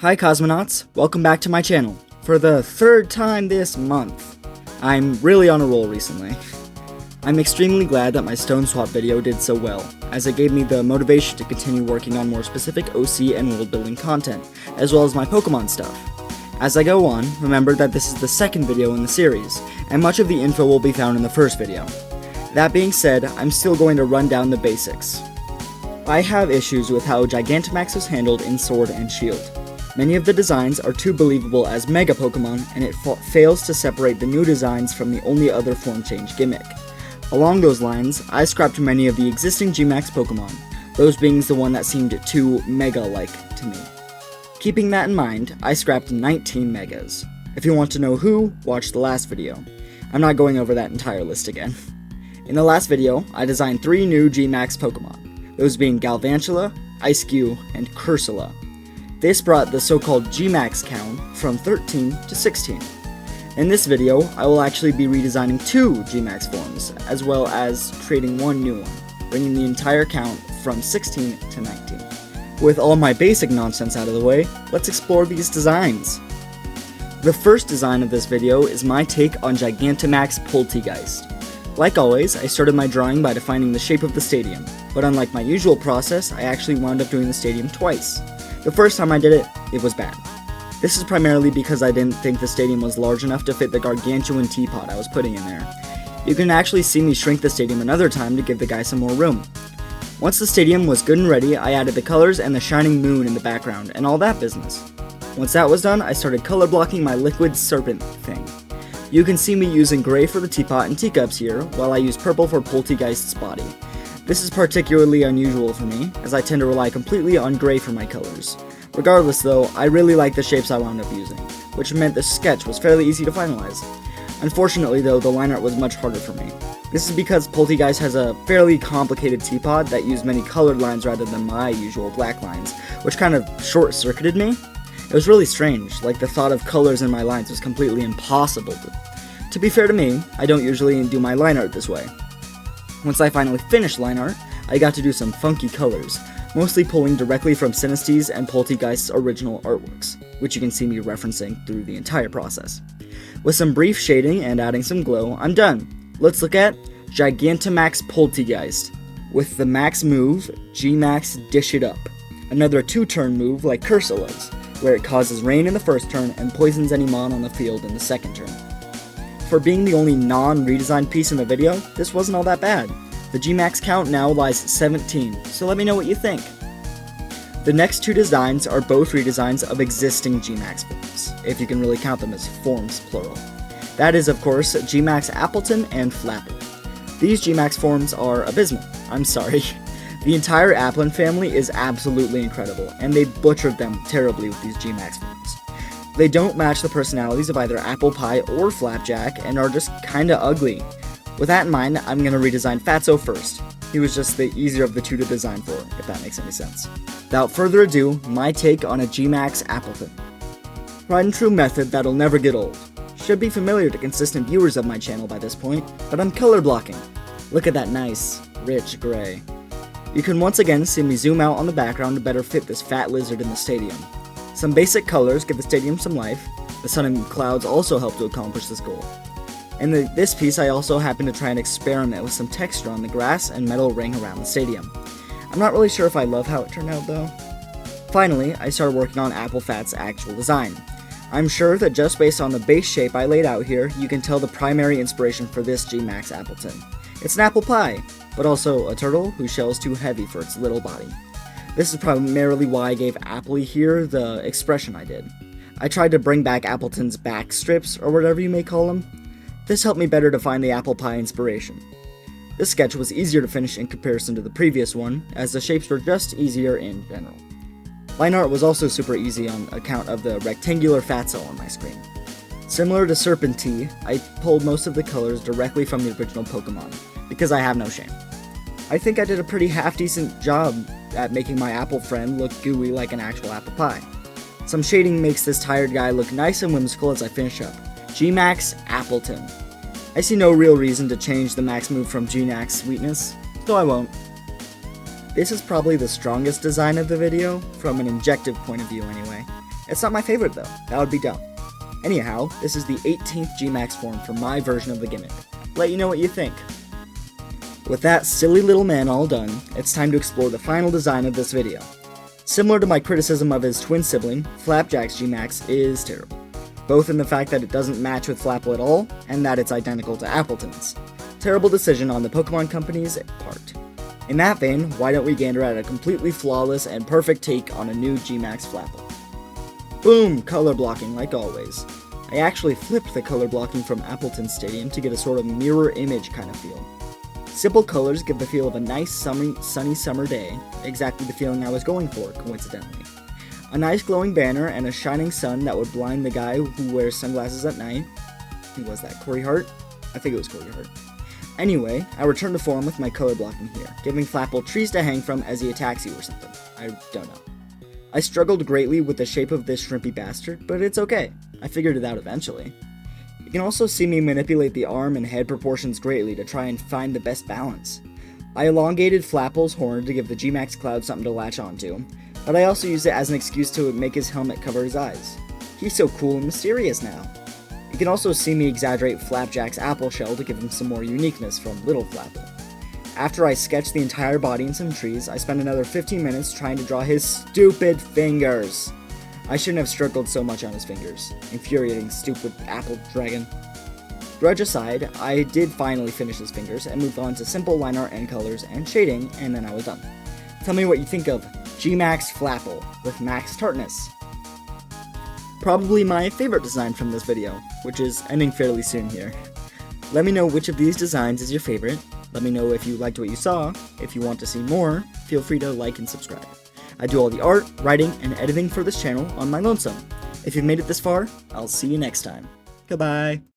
Hi cosmonauts, welcome back to my channel. For the third time this month. I'm really on a roll recently. I'm extremely glad that my stone swap video did so well, as it gave me the motivation to continue working on more specific OC and world building content, as well as my Pokemon stuff. As I go on, remember that this is the second video in the series, and much of the info will be found in the first video. That being said, I'm still going to run down the basics. I have issues with how Gigantamax was handled in Sword and Shield. Many of the designs are too believable as Mega Pokemon, and it fails to separate the new designs from the only other form change gimmick. Along those lines, I scrapped many of the existing Gmax Pokemon, those being the one that seemed too Mega-like to me. Keeping that in mind, I scrapped 19 Megas. If you want to know who, watch the last video. I'm not going over that entire list again. In the last video, I designed 3 new Gmax Pokemon, those being Galvantula, Ice-Q, and Cursula. This brought the so-called Gmax count from 13 to 16. In this video, I will actually be redesigning 2 Gmax forms, as well as creating 1 new one, bringing the entire count from 16 to 19. With all my basic nonsense out of the way, let's explore these designs. The first design of this video is my take on Gigantamax Polteageist. Like always, I started my drawing by defining the shape of the stadium, but unlike my usual process, I actually wound up doing the stadium twice. The first time I did it, it was bad. This is primarily because I didn't think the stadium was large enough to fit the gargantuan teapot I was putting in there. You can actually see me shrink the stadium another time to give the guy some more room. Once the stadium was good and ready, I added the colors and the shining moon in the background and all that business. Once that was done, I started color blocking my liquid serpent thing. You can see me using gray for the teapot and teacups here, while I use purple for Polteageist's body. This is particularly unusual for me, as I tend to rely completely on gray for my colors. Regardless though, I really like the shapes I wound up using, which meant the sketch was fairly easy to finalize. Unfortunately though, the line art was much harder for me. This is because Polteageist has a fairly complicated teapot that used many colored lines rather than my usual black lines, which kind of short-circuited me. It was really strange, like the thought of colors in my lines was completely impossible. To be fair to me, I don't usually do my line art this way. Once I finally finished line art, I got to do some funky colors, mostly pulling directly from Synesty's and Polteageist's original artworks, which you can see me referencing through the entire process. With some brief shading and adding some glow, I'm done. Let's look at Gigantamax Polteageist. With the max move, Gmax Dish It Up. Another 2-turn move like Cursula's, where it causes rain in the first turn and poisons any mon on the field in the second turn. For being the only non-redesigned piece in the video, this wasn't all that bad. The Gmax count now lies 17, so let me know what you think. The next 2 designs are both redesigns of existing Gmax forms, if you can really count them as forms plural. That is, of course, Gmax Appletun and Flapple. These Gmax forms are abysmal. I'm sorry. The entire Appletun family is absolutely incredible, and they butchered them terribly with these Gmax forms. They don't match the personalities of either Apple Pie or Flapjack, and are just kinda ugly. With that in mind, I'm gonna redesign Fatso first. He was just the easier of the 2 to design for, if that makes any sense. Without further ado, my take on a Gmax Appletun. Tried and true method that'll never get old. Should be familiar to consistent viewers of my channel by this point, but I'm color blocking. Look at that nice, rich gray. You can once again see me zoom out on the background to better fit this fat lizard in the stadium. Some basic colors give the stadium some life. The sun and clouds also help to accomplish this goal. In this piece, I also happen to try and experiment with some texture on the grass and metal ring around the stadium. I'm not really sure if I love how it turned out though. Finally, I started working on Apple Fat's actual design. I'm sure that just based on the base shape I laid out here, you can tell the primary inspiration for this Gmax Appletun. It's an apple pie, but also a turtle whose shell is too heavy for its little body. This is primarily why I gave Appley here the expression I did. I tried to bring back Appleton's back strips, or whatever you may call them. This helped me better define the apple pie inspiration. This sketch was easier to finish in comparison to the previous one, as the shapes were just easier in general. Line art was also super easy on account of the rectangular Fatso on my screen. Similar to Serpentine, I pulled most of the colors directly from the original Pokemon, because I have no shame. I think I did a pretty half-decent job at making my apple friend look gooey like an actual apple pie. Some shading makes this tired guy look nice and whimsical as I finish up. Gmax Appletun. I see no real reason to change the max move from Gmax Sweetness, so I won't. This is probably the strongest design of the video, from an objective point of view anyway, It's not my favorite though, that would be dumb. Anyhow, this is the 18th Gmax form for my version of the gimmick. Let you know what you think. With that silly little man all done, it's time to explore the final design of this video. Similar to my criticism of his twin sibling, Flapjack's Gmax is terrible. Both in the fact that it doesn't match with Flapple at all, and that it's identical to Appletun's. Terrible decision on the Pokemon Company's part. In that vein, why don't we gander at a completely flawless and perfect take on a new Gmax Flapple. Boom! Color blocking like always. I actually flipped the color blocking from Appletun Stadium to get a sort of mirror image kind of feel. Simple colors give the feel of a nice sunny summer day, exactly the feeling I was going for, coincidentally. A nice glowing banner and a shining sun that would blind the guy who wears sunglasses at night. Who was that, Corey Hart? I think it was Corey Hart. Anyway, I returned to form with my color blocking here, giving Flapple trees to hang from as he attacks you or something. I don't know. I struggled greatly with the shape of this shrimpy bastard, but it's okay. I figured it out eventually. You can also see me manipulate the arm and head proportions greatly to try and find the best balance. I elongated Flapple's horn to give the Gmax Cloud something to latch onto, but I also used it as an excuse to make his helmet cover his eyes. He's so cool and mysterious now. You can also see me exaggerate Flapjack's apple shell to give him some more uniqueness from Little Flapple. After I sketched the entire body in some trees, I spent another 15 minutes trying to draw his stupid fingers. I shouldn't have struggled so much on his fingers. Infuriating, stupid apple dragon. Grudge aside, I did finally finish his fingers and moved on to simple line art and colors and shading, and then I was done. Tell me what you think of Gmax Flapple with Max Tartness. Probably my favorite design from this video, which is ending fairly soon here. Let me know which of these designs is your favorite. Let me know if you liked what you saw. If you want to see more, feel free to like and subscribe. I do all the art, writing, and editing for this channel on my lonesome. If you've made it this far, I'll see you next time. Goodbye.